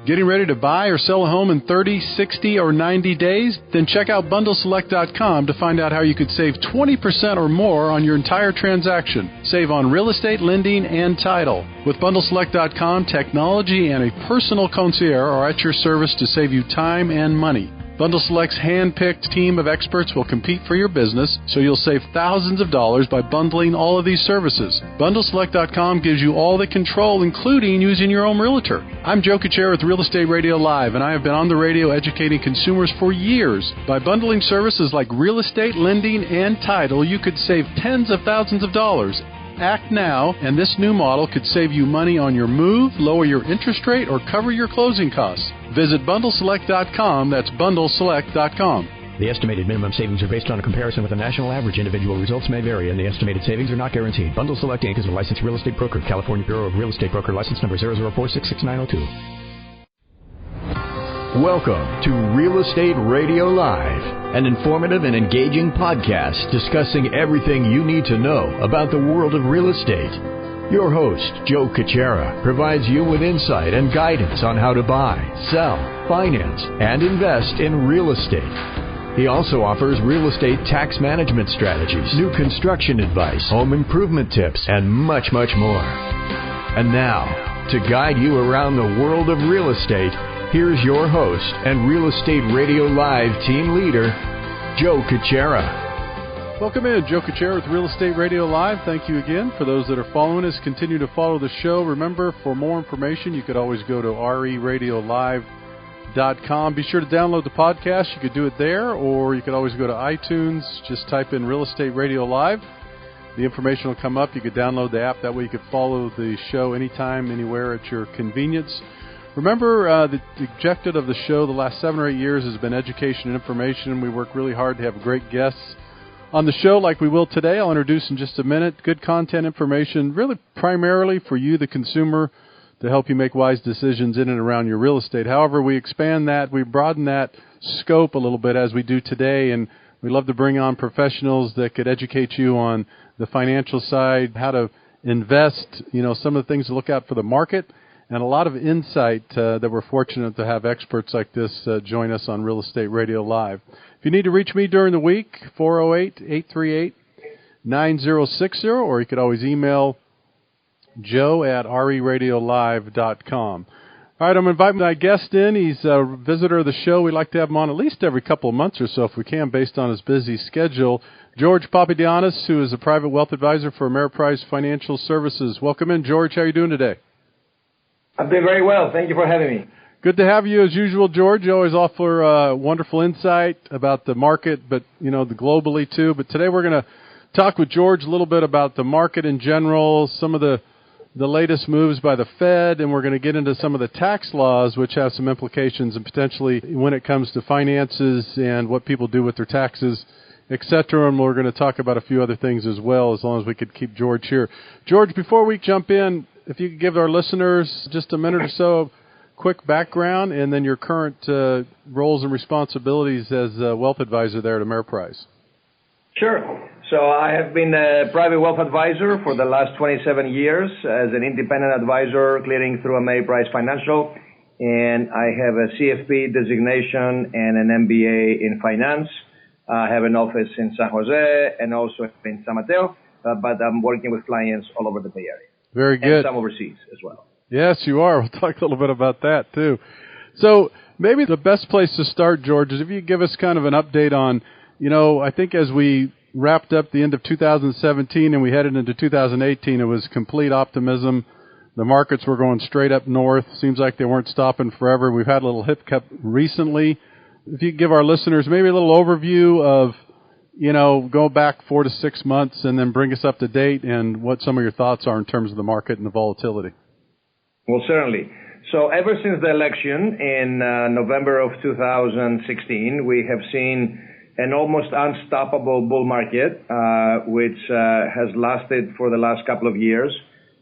Getting ready to buy or sell a home in 30, 60, or 90 days? Then check out BundleSelect.com to find out how you could save 20% or more on your entire transaction. Save on real estate, lending, and title. With BundleSelect.com, technology and a personal concierge are at your service to save you time and money. Bundle Select's hand-picked team of experts will compete for your business, so you'll save thousands of dollars by bundling all of these services. BundleSelect.com gives you all the control, including using your own realtor. I'm Joe Kuchera with Real Estate Radio Live, and I have been on the radio educating consumers for years. By bundling services like real estate, lending, and title, you could save tens of thousands of dollars. Act now, and this new model could save you money on your move, lower your interest rate, or cover your closing costs. Visit BundleSelect.com. That's BundleSelect.com. The estimated minimum savings are based on a comparison with the national average. Individual results may vary, and the estimated savings are not guaranteed. Bundle Select Inc. is a licensed real estate broker. California Bureau of Real Estate Broker license number 004666902. Welcome to Real Estate Radio Live, an informative and engaging podcast discussing everything you need to know about the world of real estate. Your host, Joe Kuchera, provides you with insight and guidance on how to buy, sell, finance, and invest in real estate. He also offers real estate tax management strategies, new construction advice, home improvement tips, and much, much more. And now, to guide you around the world of real estate, here's your host and Real Estate Radio Live team leader, Joe Kuchera. Welcome in, Joe Kuchera with Real Estate Radio Live. Thank you again. For those that are following us, continue to follow the show. Remember, for more information, you could always go to RERL-1489-Market.com. Be sure to download the podcast. You could do it there, or you could always go to iTunes. Just type in Real Estate Radio Live. The information will come up. You could download the app. That way you could follow the show anytime, anywhere at your convenience. Remember, the objective of the show the last 7 or 8 years has been education and information. We work really hard to have great guests on the show like we will today. I'll introduce in just a minute. Good content information, really primarily for you, the consumer, to help you make wise decisions in and around your real estate. However, we expand that, we broaden that scope a little bit as we do today, and we love to bring on professionals that could educate you on the financial side, how to invest, some of the things to look out for the market, and a lot of insight that we're fortunate to have experts like this join us on Real Estate Radio Live. If you need to reach me during the week, 408-838-9060, or you could always email joe@reradiolive.com. All right, I'm inviting my guest in. He's a visitor of the show. We like to have him on at least every couple of months or so if we can, based on his busy schedule. George Papadoyannis, who is a private wealth advisor for Ameriprise Financial Services. Welcome in, George. How are you doing today? I'm doing very well. Thank you for having me. Good to have you as usual, George. You always offer wonderful insight about the market, but, the globally too. But today we're going to talk with George a little bit about the market in general, some of the latest moves by the Fed, and we're going to get into some of the tax laws, which have some implications and potentially when it comes to finances and what people do with their taxes, et cetera. And we're going to talk about a few other things as well, as long as we could keep George here. George, before we jump in, if you could give our listeners just a minute or so, quick background, and then your current roles and responsibilities as a wealth advisor there at Ameriprise. Sure. So I have been a private wealth advisor for the last 27 years as an independent advisor clearing through Ameriprise Financial, and I have a CFP designation and an MBA in finance. I have an office in San Jose and also in San Mateo, but I'm working with clients all over the Bay Area. Very good. And some overseas as well. Yes, you are. We'll talk a little bit about that, too. So maybe the best place to start, George, is if you could give us kind of an update on, I think as we wrapped up the end of 2017 and we headed into 2018, it was complete optimism. The markets were going straight up north. Seems like they weren't stopping forever. We've had a little hiccup recently. If you could give our listeners maybe a little overview of, go back 4 to 6 months and then bring us up to date and what some of your thoughts are in terms of the market and the volatility. Well, certainly. So ever since the election in November of 2016, we have seen an almost unstoppable bull market, which has lasted for the last couple of years.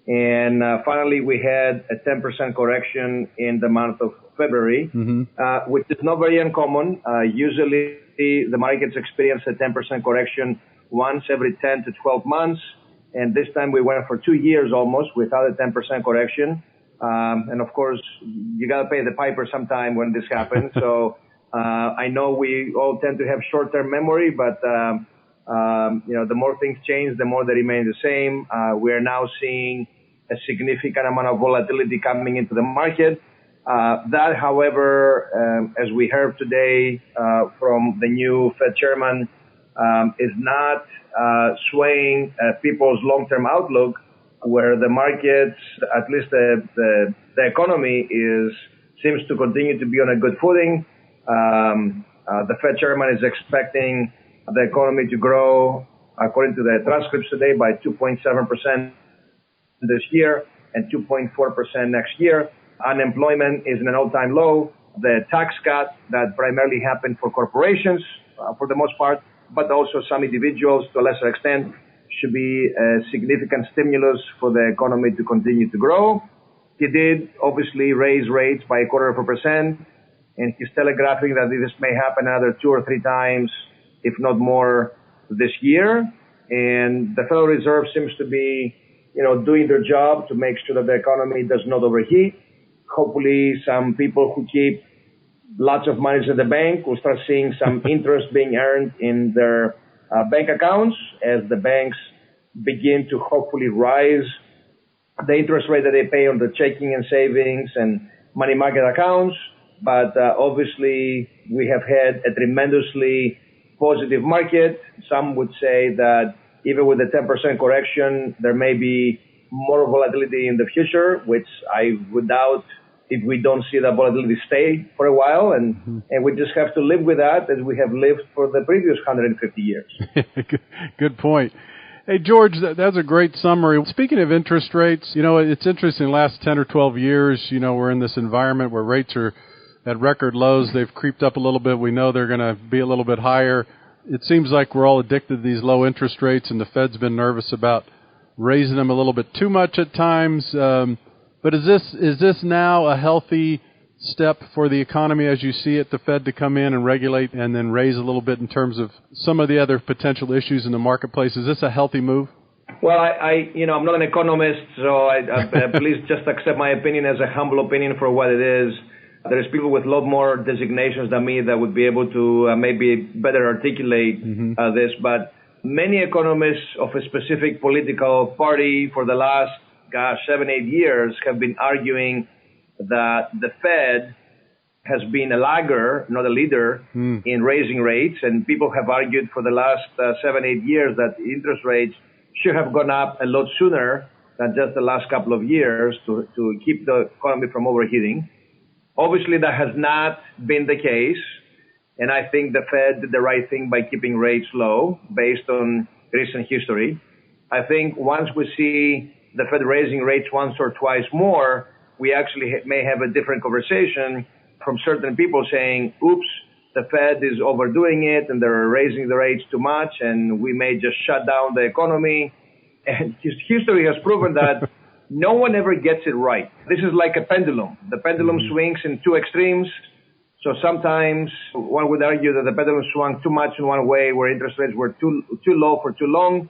And finally, we had a 10% correction in the month of February, which is not very uncommon. Usually, the markets experience a 10% correction once every 10 to 12 months. And this time we went for 2 years almost without a 10% correction. And of course, you got to pay the piper sometime when this happens. So I know we all tend to have short-term memory, but the more things change, the more they remain the same. We are now seeing a significant amount of volatility coming into the market. That, however, as we heard today from the new Fed chairman, is not swaying people's long-term outlook, where the markets, at least the economy, seems to continue to be on a good footing. The Fed chairman is expecting the economy to grow, according to the transcripts today, by 2.7% this year and 2.4% next year. Unemployment is in an all-time low. The tax cut that primarily happened for corporations, for the most part, but also some individuals to a lesser extent, should be a significant stimulus for the economy to continue to grow. He did obviously raise rates by 0.25%, and he's telegraphing that this may happen another 2 or 3 times, if not more, this year. And the Federal Reserve seems to be, doing their job to make sure that the economy does not overheat. Hopefully, some people who keep lots of money in the bank will start seeing some interest being earned in their bank accounts as the banks begin to hopefully rise the interest rate that they pay on the checking and savings and money market accounts. But obviously, we have had a tremendously positive market. Some would say that even with a 10% correction, there may be more volatility in the future, which I would doubt if we don't see that volatility stay for a while. And we just have to live with that as we have lived for the previous 150 years. Good point. Hey, George, that's a great summary. Speaking of interest rates, it's interesting, the last 10 or 12 years, we're in this environment where rates are at record lows. They've creeped up a little bit. We know they're going to be a little bit higher. It seems like we're all addicted to these low interest rates, and the Fed's been nervous about raising them a little bit too much at times. But is this now a healthy step for the economy as you see it, the Fed to come in and regulate and then raise a little bit in terms of some of the other potential issues in the marketplace? Is this a healthy move? Well, I'm not an economist, so please just accept my opinion as a humble opinion for what it is. There's people with a lot more designations than me that would be able to maybe better articulate this. But many economists of a specific political party for the last, 7-8 years have been arguing that the Fed has been a lagger, not a leader, in raising rates. And people have argued for the last 7-8 years that interest rates should have gone up a lot sooner than just the last couple of years to keep the economy from overheating. Obviously, that has not been the case, and I think the Fed did the right thing by keeping rates low based on recent history. I think once we see the Fed raising rates once or twice more, we actually may have a different conversation from certain people saying, oops, the Fed is overdoing it and they're raising the rates too much and we may just shut down the economy. And history has proven that no one ever gets it right. This is like a pendulum. The pendulum swings in two extremes. So sometimes one would argue that the pendulum swung too much in one way where interest rates were too low for too long.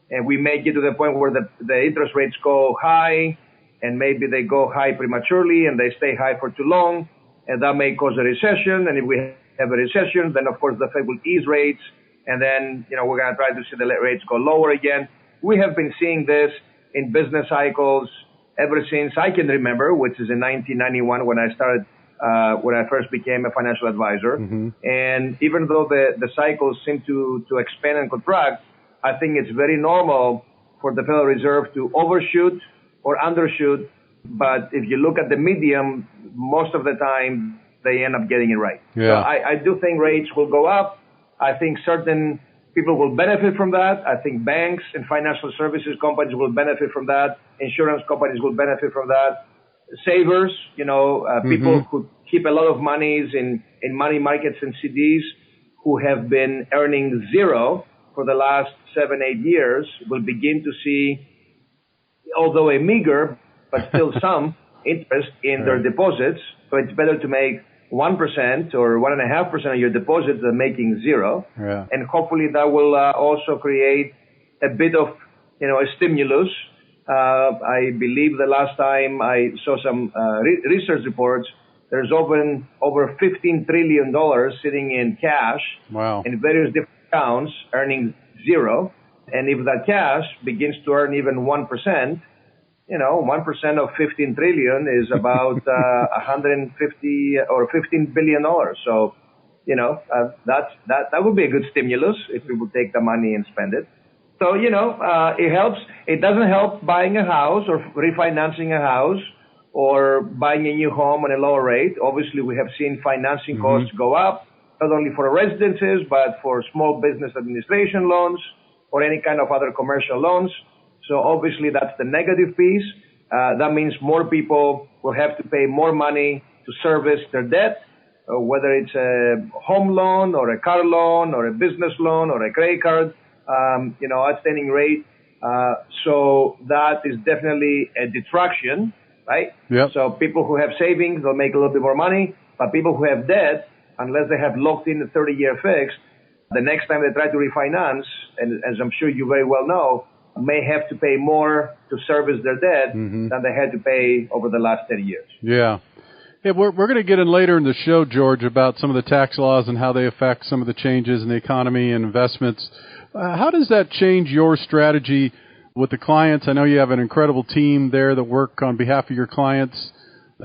And we may get to the point where the interest rates go high and maybe they go high prematurely and they stay high for too long. And that may cause a recession. And if we have a recession, then of course the Fed will ease rates. And then, we're going to try to see the rates go lower again. We have been seeing this in business cycles ever since I can remember, which is in 1991 when I started, when I first became a financial advisor. And even though the cycles seem to expand and contract, I think it's very normal for the Federal Reserve to overshoot or undershoot. But if you look at the medium, most of the time they end up getting it right. Yeah. So I do think rates will go up. I think certain people will benefit from that. I think banks and financial services companies will benefit from that. Insurance companies will benefit from that. Savers, people who keep a lot of monies in money markets and CDs who have been earning zero for the last 7-8 years will begin to see, although a meager, but still some interest in their deposits. So it's better to make 1% or 1.5% of your deposits than making zero. Yeah. And hopefully that will also create a bit of, a stimulus I believe the last time I saw some research reports, there's over $15 trillion sitting in cash in various different accounts, earning zero. And if that cash begins to earn even 1%, 1% of 15 trillion is about 150 or $15 billion. So, that would be a good stimulus if people take the money and spend it. So, it helps. It doesn't help buying a house or refinancing a house or buying a new home on a lower rate. Obviously, we have seen financing costs go up, not only for residences, but for small business administration loans or any kind of other commercial loans. So obviously that's the negative piece. That means more people will have to pay more money to service their debt, whether it's a home loan or a car loan or a business loan or a credit card, outstanding rate. So that is definitely a detraction, right? Yep. So people who have savings, they'll make a little bit more money, but people who have debt, unless they have locked in a 30-year fixed, the next time they try to refinance, and as I'm sure you very well know, may have to pay more to service their debt than they had to pay over the last 30 years. Yeah. Yeah, we're going to get in later in the show, George, about some of the tax laws and how they affect some of the changes in the economy and investments. How does that change your strategy with the clients? I know you have an incredible team there that work on behalf of your clients.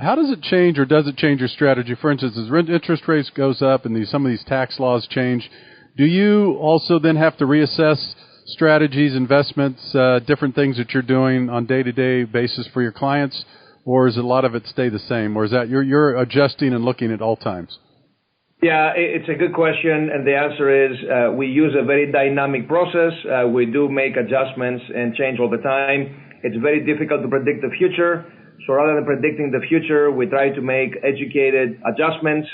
How does it change, or does it change your strategy? For instance, as interest rates goes up and some of these tax laws change, do you also then have to reassess strategies, investments, different things that you're doing on day-to-day basis for your clients, or is a lot of it stay the same, or is that you're adjusting and looking at all times? Yeah, it's a good question, and the answer is we use a very dynamic process. We do make adjustments and change all the time. It's very difficult to predict the future, so rather than predicting the future, we try to make educated adjustments.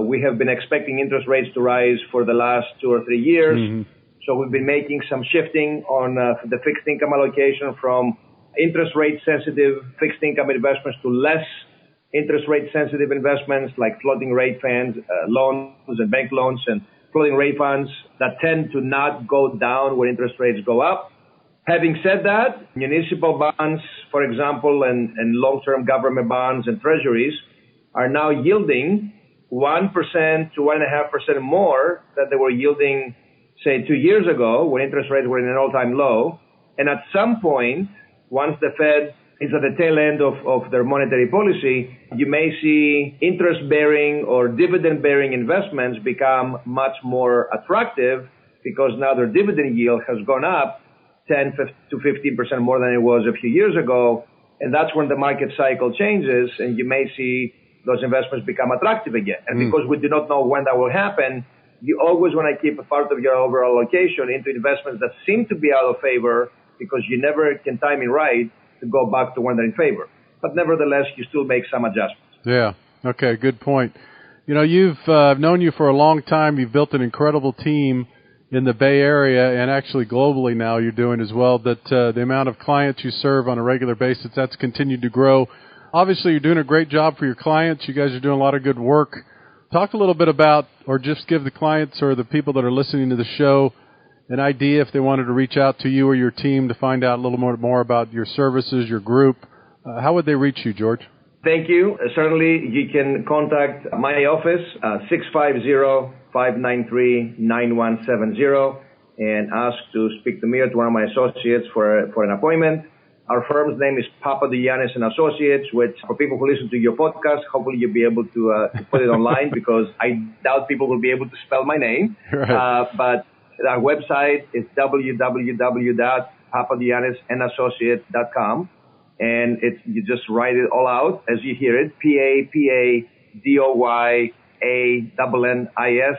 We have been expecting interest rates to rise for the last 2 or 3 years. So we've been making some shifting on the fixed income allocation from interest rate sensitive fixed income investments to less interest rate sensitive investments like floating rate funds, loans and bank loans and floating rate funds that tend to not go down when interest rates go up. Having said that, municipal bonds, for example, and long-term government bonds and treasuries are now yielding 1% to 1.5% more than they were yielding, say, 2 years ago when interest rates were in an all-time low. And at some point, once the Fed is at the tail end of their monetary policy, you may see interest-bearing or dividend-bearing investments become much more attractive because now their dividend yield has gone up 10 to 15% more than it was a few years ago. And that's when the market cycle changes and you may see those investments become attractive again. And because we do not know when that will happen, you always want to keep a part of your overall allocation into investments that seem to be out of favor because you never can time it right to go back to when they're in favor. But nevertheless, you still make some adjustments. Yeah. Okay. Good point. I've known you for a long time. You've built an incredible team in the Bay Area and actually globally now you're doing as well, that the amount of clients you serve on a regular basis, that's continued to grow. Obviously, you're doing a great job for your clients. You guys are doing a lot of good work. Talk a little bit about, or just give the clients or the people that are listening to the show an idea if they wanted to reach out to you or your team to find out a little more about your services, your group. How would they reach you, George? Thank you. Certainly, you can contact my office, 650-593-9170, and ask to speak to me or to one of my associates for an appointment. Our firm's name is Papadoyannis and Associates, which for people who listen to your podcast, hopefully you'll be able to put it online because I doubt people will be able to spell my name. Right. But our website is www.papadoyannisandassociates.com. And you just write it all out as you hear it, Papadoyannis,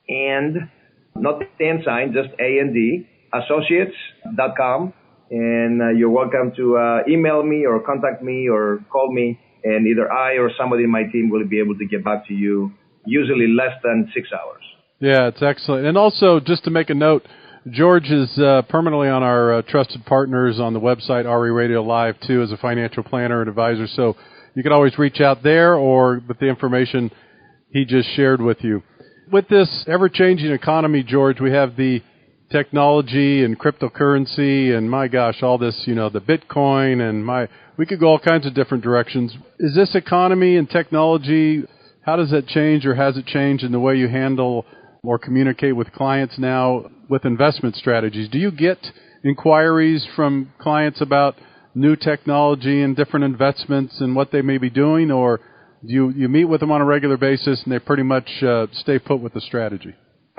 and not the and sign, just A&D, associates.com. And you're welcome to email me or contact me or call me, and either I or somebody in my team will be able to get back to you, usually less than 6 hours. Yeah, it's excellent. And also, just to make a note, George is permanently on our trusted partners on the website, RE Radio Live, too, as a financial planner and advisor. So you can always reach out there or with the information he just shared with you. With this ever-changing economy, George, we have the technology and cryptocurrency and, my gosh, all this, the Bitcoin and we could go all kinds of different directions. Is this economy and technology, how does that change, or has it changed in the way you handle or communicate with clients now with investment strategies? Do you get inquiries from clients about new technology and different investments and what they may be doing, or do you meet with them on a regular basis and they pretty much stay put with the strategy?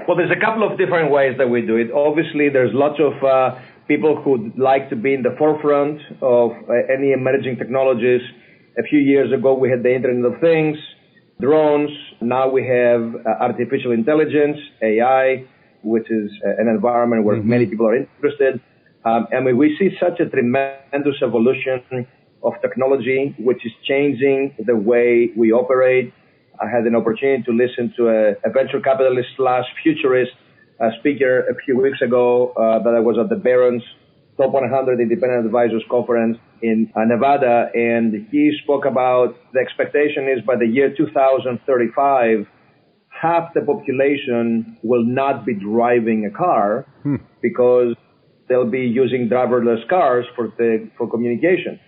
Well, there's a couple of different ways that we do it. Obviously, there's lots of people who like to be in the forefront of any emerging technologies. A few years ago, we had the Internet of Things, drones. Now we have artificial intelligence, AI, which is an environment where many people are interested. We see such a tremendous evolution of technology, which is changing the way we operate. I had an opportunity to listen to a venture capitalist / futurist speaker a few weeks ago that I was at the Barron's Top 100 Independent Advisors Conference in Nevada, and he spoke about the expectation is by the year 2035, half the population will not be driving a car because they'll be using driverless cars for communication.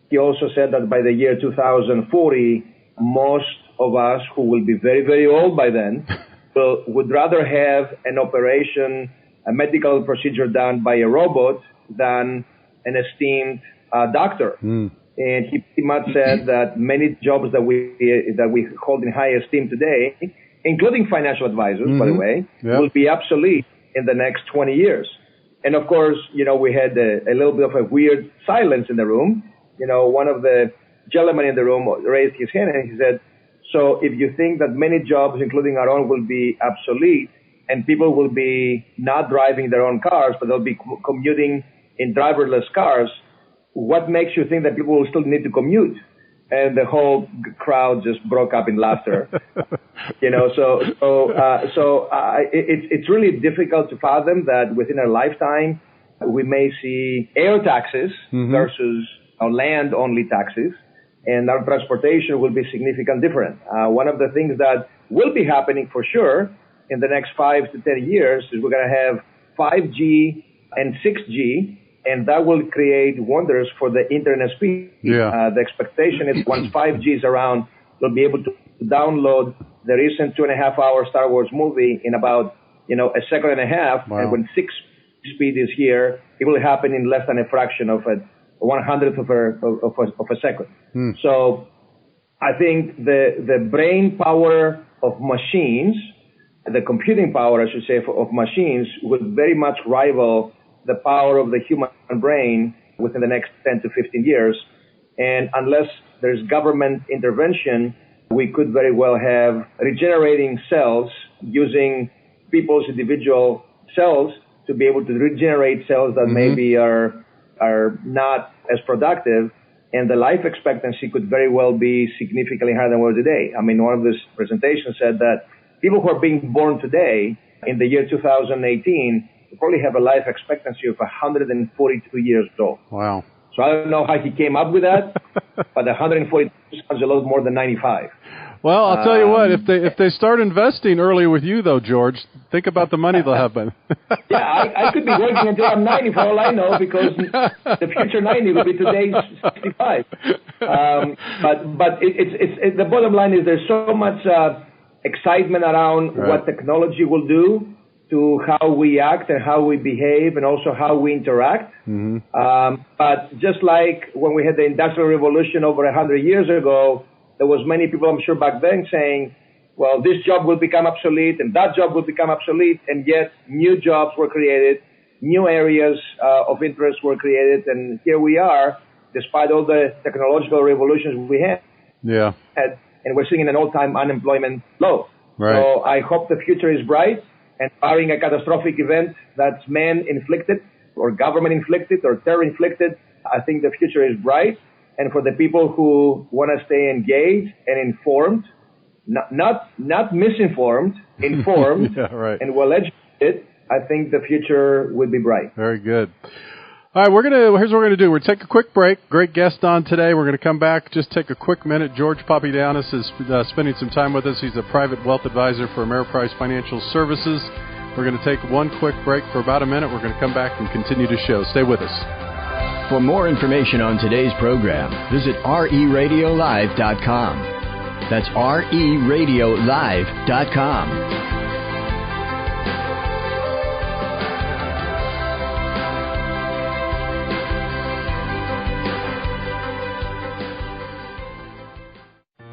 He also said that by the year 2040, most of us who will be very, very old by then would rather have an operation, a medical procedure done by a robot than an esteemed doctor. And he pretty much said that many jobs that we hold in high esteem today, including financial advisors, by the way, will be obsolete in the next 20 years. And of course, we had a little bit of a weird silence in the room. One of the gentlemen in the room raised his hand and he said, so if you think that many jobs, including our own, will be obsolete and people will be not driving their own cars, but they'll be commuting in driverless cars, what makes you think that people will still need to commute? And the whole crowd just broke up in laughter. It's really difficult to fathom that within our lifetime, we may see air taxes versus land-only taxes, and our transportation will be significantly different. One of the things that will be happening for sure in the next 5 to 10 years is we're going to have 5G and 6G, and that will create wonders for the internet speed. The expectation is once 5G is around, they'll be able to download the recent 2.5-hour Star Wars movie in about a second and a half. Wow. And when 6 speed is here, it will happen in less than a fraction of a 100th of a second. So I think the brain power of machines, the computing power, I should say, of machines would very much rival the power of the human brain within the next 10 to 15 years. And unless there's government intervention, we could very well have regenerating cells using people's individual cells to be able to regenerate cells that maybe are not as productive, and the life expectancy could very well be significantly higher than what today. I mean, one of these presentations said that people who are being born today in the year 2018 probably have a life expectancy of 142 years old. Wow. So I don't know how he came up with that, but 142 sounds a lot more than 95. Well, I'll tell you what, if they start investing early with you, though, George, think about the money they'll have. Yeah, I could be working until I'm 90 for all I know, because the future 90 will be today's 65. But it's the bottom line is there's so much excitement around what technology will do to how we act and how we behave and also how we interact. But just like when we had the Industrial Revolution over 100 years ago, there was many people, I'm sure, back then saying, well, this job will become obsolete and that job will become obsolete, and yet new jobs were created, new areas of interest were created, and here we are, despite all the technological revolutions we had. Yeah. And we're seeing an all-time unemployment low. Right. So I hope the future is bright, and barring a catastrophic event that's man-inflicted or government-inflicted or terror-inflicted, I think the future is bright. And for the people who want to stay engaged and informed, not misinformed, informed, and well-educated, I think the future would be bright. Very good. All right, here's what we're going to do. We're going to take a quick break. Great guest on today. We're going to come back, just take a quick minute. George Papadoyannis is spending some time with us. He's a private wealth advisor for Ameriprise Financial Services. We're going to take one quick break for about a minute. We're going to come back and continue the show. Stay with us. For more information on today's program, visit RERadiolive.com. That's RERadiolive.com.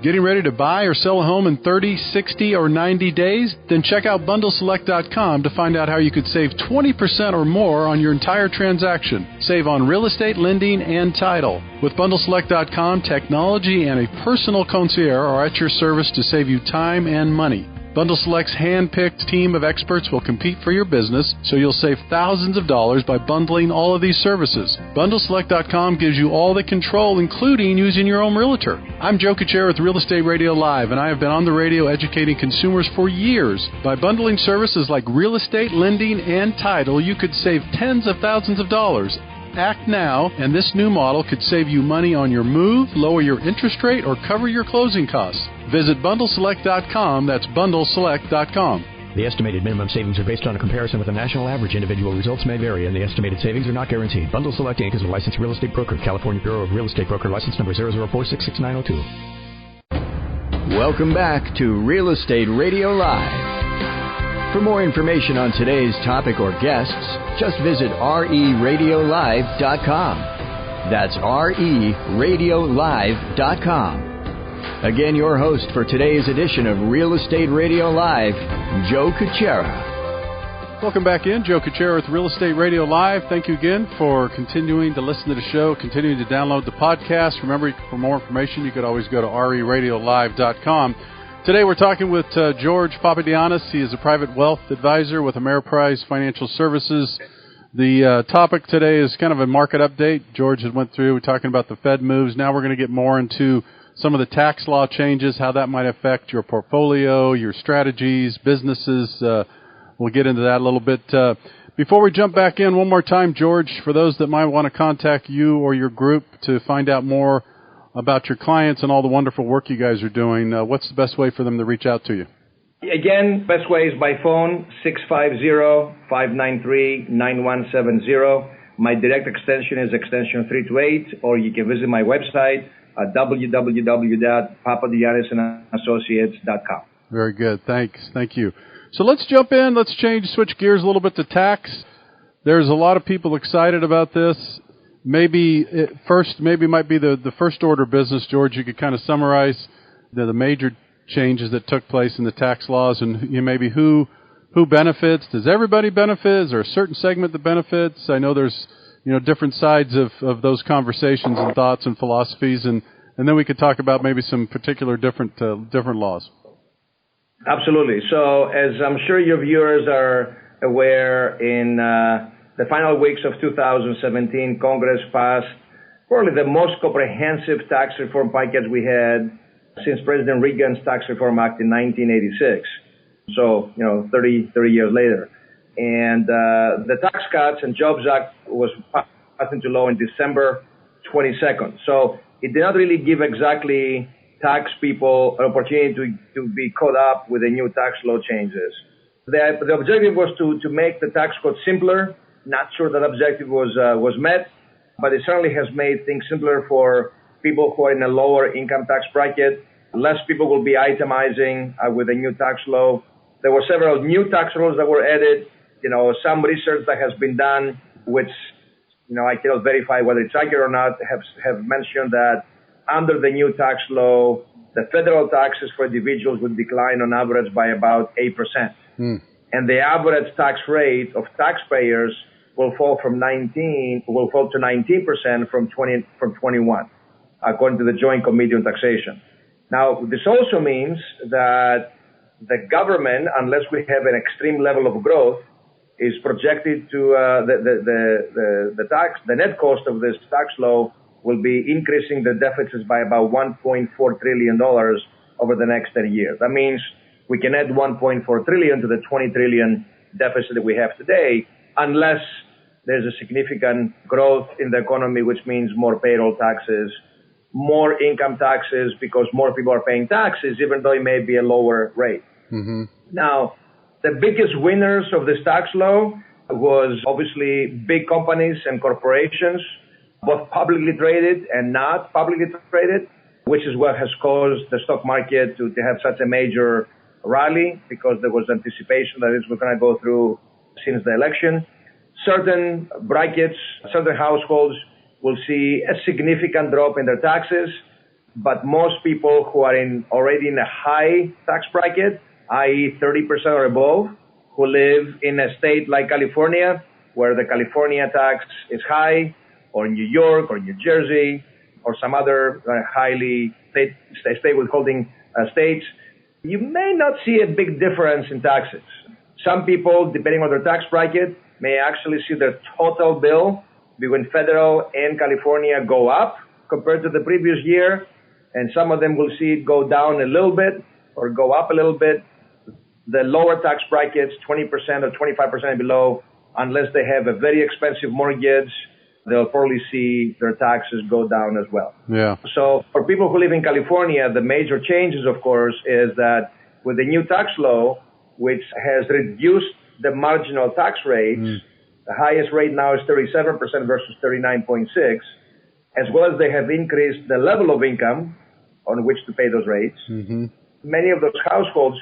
Getting ready to buy or sell a home in 30, 60, or 90 days? Then check out BundleSelect.com to find out how you could save 20% or more on your entire transaction. Save on real estate, lending, and title. With BundleSelect.com, technology and a personal concierge are at your service to save you time and money. Bundle Select's hand-picked team of experts will compete for your business, so you'll save thousands of dollars by bundling all of these services. BundleSelect.com gives you all the control, including using your own realtor. I'm Joe Kuchera with Real Estate Radio Live, and I have been on the radio educating consumers for years. By bundling services like real estate, lending, and title, you could save tens of thousands of dollars. Act now, and this new model could save you money on your move, lower your interest rate, or cover your closing costs. Visit BundleSelect.com. That's BundleSelect.com. The estimated minimum savings are based on a comparison with the national average. Individual results may vary, and the estimated savings are not guaranteed. Bundle Select Inc. is a licensed real estate broker. California Bureau of Real Estate Broker license number 004-66902. Welcome back to Real Estate Radio Live. For more information on today's topic or guests, just visit RERadiolive.com. That's RERadiolive.com. Again, your host for today's edition of Real Estate Radio Live, Joe Kuchera. Welcome back in. Joe Kuchera with Real Estate Radio Live. Thank you again for continuing to listen to the show, continuing to download the podcast. Remember, for more information, you could always go to RERadiolive.com. Today we're talking with George Papadoyannis. He is a private wealth advisor with Ameriprise Financial Services. The topic today is kind of a market update. George has went through, we're talking about the Fed moves. Now we're going to get more into some of the tax law changes, how that might affect your portfolio, your strategies, businesses. We'll get into that a little bit. Before we jump back in, one more time, George, for those that might want to contact you or your group to find out more about your clients and all the wonderful work you guys are doing, what's the best way for them to reach out to you? Again, best way is by phone, 650-593-9170. My direct extension is extension 328, or you can visit my website at www.papadoyannisassociates.com. Very good. Thanks. Thank you. So let's jump in. Let's switch gears a little bit to tax. There's a lot of people excited about this. Maybe it might be the first order of business, George. You could kind of summarize the major changes that took place in the tax laws, and maybe who benefits. Does everybody benefit? Is there a certain segment that benefits? I know there's different sides of those conversations and thoughts and philosophies, and then we could talk about maybe some particular different laws. Absolutely. So as I'm sure your viewers are aware, in the final weeks of 2017, Congress passed probably the most comprehensive tax reform package we had since President Reagan's Tax Reform Act in 1986. So, 30 years later. And the Tax Cuts and Jobs Act was passed into law in December 22nd. So it did not really give exactly tax people an opportunity to be caught up with the new tax law changes. The objective was to make the tax code simpler. Not sure that objective was met, but it certainly has made things simpler for people who are in a lower income tax bracket. Less people will be itemizing with the new tax law. There were several new tax rules that were added. Some research that has been done, which I cannot verify whether it's accurate or not, have mentioned that under the new tax law, the federal taxes for individuals would decline on average by about 8%. And the average tax rate of taxpayers will fall to 19% from 21, according to the Joint Committee on Taxation. Now, this also means that the government, unless we have an extreme level of growth, is projected to the net cost of this tax law will be increasing the deficits by about $1.4 trillion over the next 10 years. That means we can add $1.4 trillion to the $20 trillion deficit that we have today, unless there's a significant growth in the economy, which means more payroll taxes, more income taxes, because more people are paying taxes, even though it may be a lower rate. Mm-hmm. Now, The biggest winners of this tax law was obviously big companies and corporations, both publicly traded and not publicly traded, which is what has caused the stock market to have such a major rally, because there was anticipation that it was going to go through since the election. Certain brackets, certain households will see a significant drop in their taxes, but most people who are already in a high tax bracket, i.e. 30% or above, who live in a state like California, where the California tax is high, or New York or New Jersey, or some other highly state withholding states, you may not see a big difference in taxes. Some people, depending on their tax bracket, may actually see their total bill between federal and California go up compared to the previous year, and some of them will see it go down a little bit or go up a little bit. The lower tax brackets, 20% or 25% below, unless they have a very expensive mortgage, they'll probably see their taxes go down as well. Yeah. So for people who live in California, the major changes, of course, is that with the new tax law, which has reduced the marginal tax rates, the highest rate now is 37% versus 39.6%, as well as they have increased the level of income on which to pay those rates. Mm-hmm. Many of those households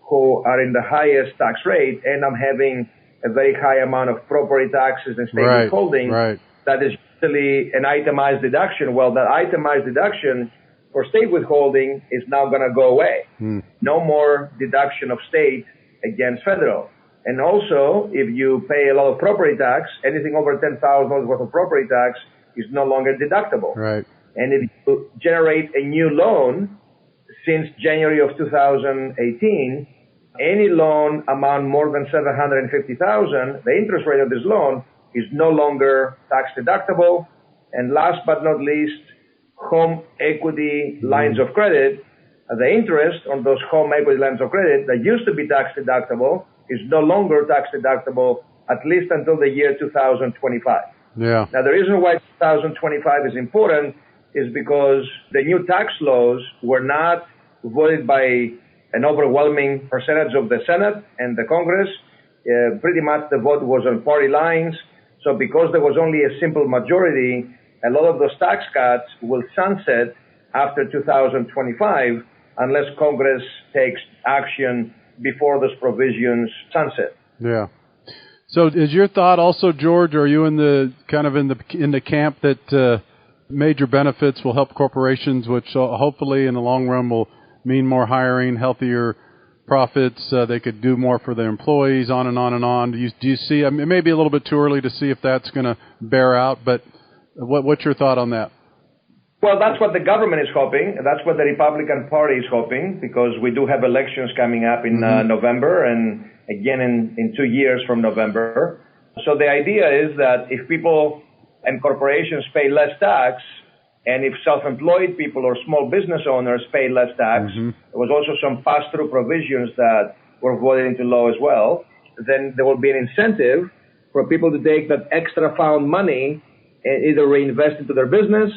who are in the highest tax rate end up having a very high amount of property taxes and state withholding. Right. That is usually an itemized deduction. Well, that itemized deduction for state withholding is now going to go away. No more deduction of state against federal. And also, if you pay a lot of property tax, anything over $10,000 worth of property tax is no longer deductible. Right. And if you generate a new loan since January of 2018, any loan amount more than $750,000, the interest rate of this loan is no longer tax deductible. And last but not least, home equity lines of credit, the interest on those home equity lines of credit that used to be tax deductible is no longer tax deductible, at least until the year 2025. Yeah. Now, the reason why 2025 is important is because the new tax laws were not voted by an overwhelming percentage of the Senate and the Congress. Pretty much the vote was on party lines. So because there was only a simple majority, a lot of those tax cuts will sunset after 2025 unless Congress takes action before those provisions sunset. Yeah. So is your thought also, George, are you in the camp that major benefits will help corporations, which hopefully in the long run will mean more hiring, healthier profits, they could do more for their employees, on and on and on. Do you see, it may be a little bit too early to see if that's going to bear out, but what's your thought on that? Well, that's what the government is hoping. That's what the Republican Party is hoping, because we do have elections coming up in November and again in 2 years from November. So the idea is that if people and corporations pay less tax, and if self-employed people or small business owners pay less tax, there was also some pass-through provisions that were voted into law as well, then there will be an incentive for people to take that extra found money and either reinvest into their business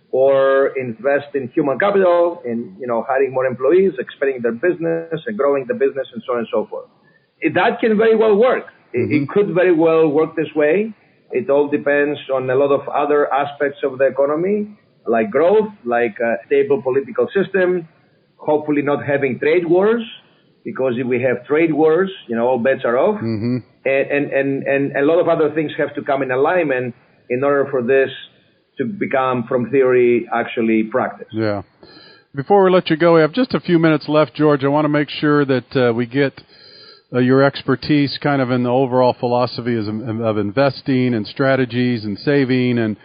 or invest in human capital, in hiring more employees, expanding their business and growing the business and so on and so forth. That can very well work. It could very well work this way. It all depends on a lot of other aspects of the economy, like growth, like a stable political system, hopefully not having trade wars, because if we have trade wars, all bets are off. And a lot of other things have to come in alignment in order for this to become, from theory, actually practice. Yeah. Before we let you go, we have just a few minutes left, George. I want to make sure that we get your expertise kind of in the overall philosophy of investing and strategies and saving, and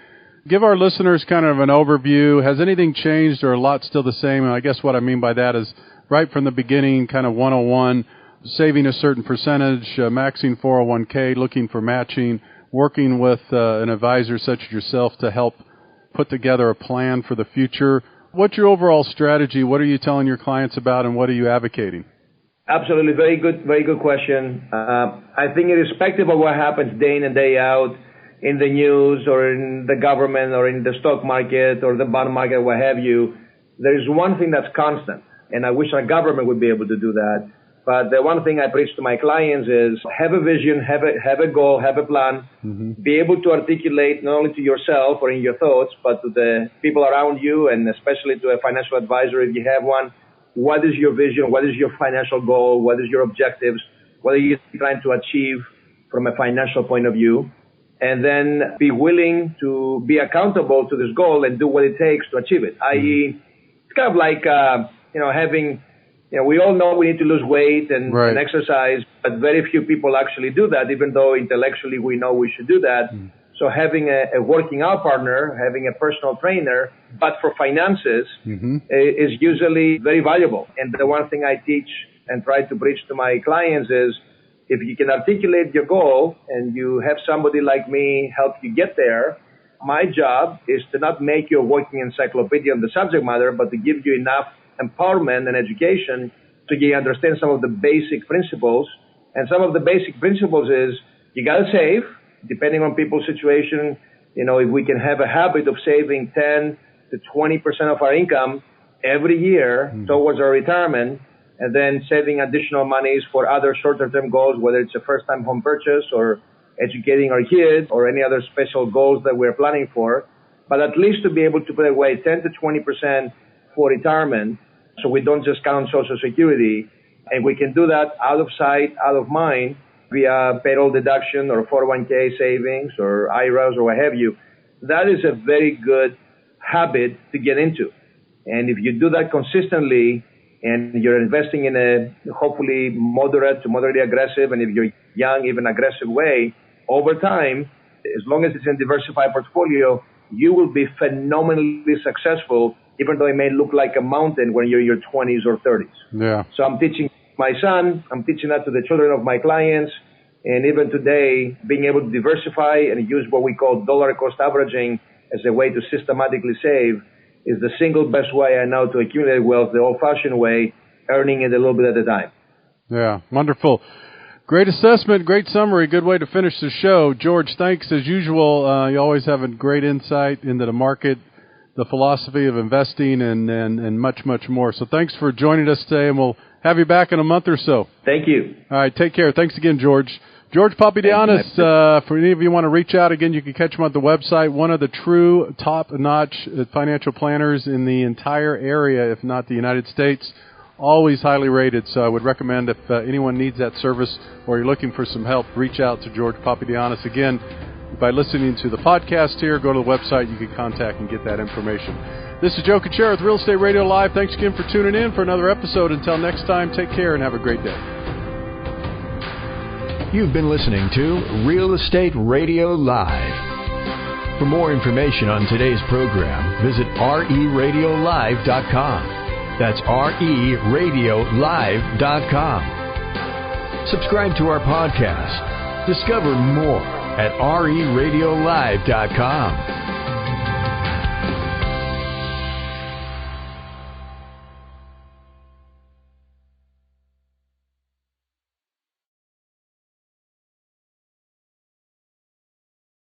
give our listeners kind of an overview. Has anything changed or a lot still the same? And I guess what I mean by that is right from the beginning, kind of 101, saving a certain percentage, maxing 401k, looking for matching, working with an advisor such as yourself to help put together a plan for the future. What's your overall strategy? What are you telling your clients about, and what are you advocating? Absolutely. Very good question. I think irrespective of what happens day in and day out in the news or in the government or in the stock market or the bond market, what have you, there is one thing that's constant, and I wish our government would be able to do that, But the one thing I preach to my clients is have a vision, have a goal, have a plan, be able to articulate not only to yourself or in your thoughts, but to the people around you, and especially to a financial advisor if you have one. What is your vision? What is your financial goal? What is your objectives? What are you trying to achieve from a financial point of view? And then be willing to be accountable to this goal and do what it takes to achieve it. I.e., it's kind of like, having, we all know we need to lose weight and exercise, but very few people actually do that, even though intellectually we know we should do that. So having a working out partner, having a personal trainer, but for finances is usually very valuable. And the one thing I teach and try to preach to my clients is, if you can articulate your goal and you have somebody like me help you get there, my job is to not make you a working encyclopedia on the subject matter, but to give you enough empowerment and education so you understand some of the basic principles. And some of the basic principles is you got to save, depending on people's situation. If we can have a habit of saving 10 to 20% of our income every year towards our retirement, and then saving additional monies for other shorter-term goals, whether it's a first-time home purchase or educating our kids or any other special goals that we're planning for, but at least to be able to put away 10 to 20% for retirement so we don't just count Social Security. And we can do that out of sight, out of mind, via payroll deduction or 401k savings or IRAs or what have you. That is a very good habit to get into. And if you do that consistently, and you're investing in a hopefully moderate to moderately aggressive, and if you're young, even aggressive way, over time, as long as it's in a diversified portfolio, you will be phenomenally successful, even though it may look like a mountain when you're in your 20s or 30s. Yeah. So I'm teaching my son, I'm teaching that to the children of my clients, and even today, being able to diversify and use what we call dollar cost averaging as a way to systematically save is the single best way I know to accumulate wealth, the old-fashioned way, earning it a little bit at a time. Yeah, wonderful. Great assessment, great summary, good way to finish the show. George, thanks as usual. You always have a great insight into the market, the philosophy of investing, and much, much more. So thanks for joining us today, and we'll have you back in a month or so. Thank you. All right, take care. Thanks again, George. George Papadoyannis, for any of you who want to reach out, again, you can catch him on the website. One of the true top-notch financial planners in the entire area, if not the United States. Always highly rated, so I would recommend if anyone needs that service or you're looking for some help, reach out to George Papadoyannis. Again, by listening to the podcast here, go to the website, you can contact and get that information. This is Joe Kuchera with Real Estate Radio Live. Thanks again for tuning in for another episode. Until next time, take care and have a great day. You've been listening to Real Estate Radio Live. For more information on today's program, visit RERadiolive.com. That's RERadiolive.com. Subscribe to our podcast. Discover more at RERadiolive.com.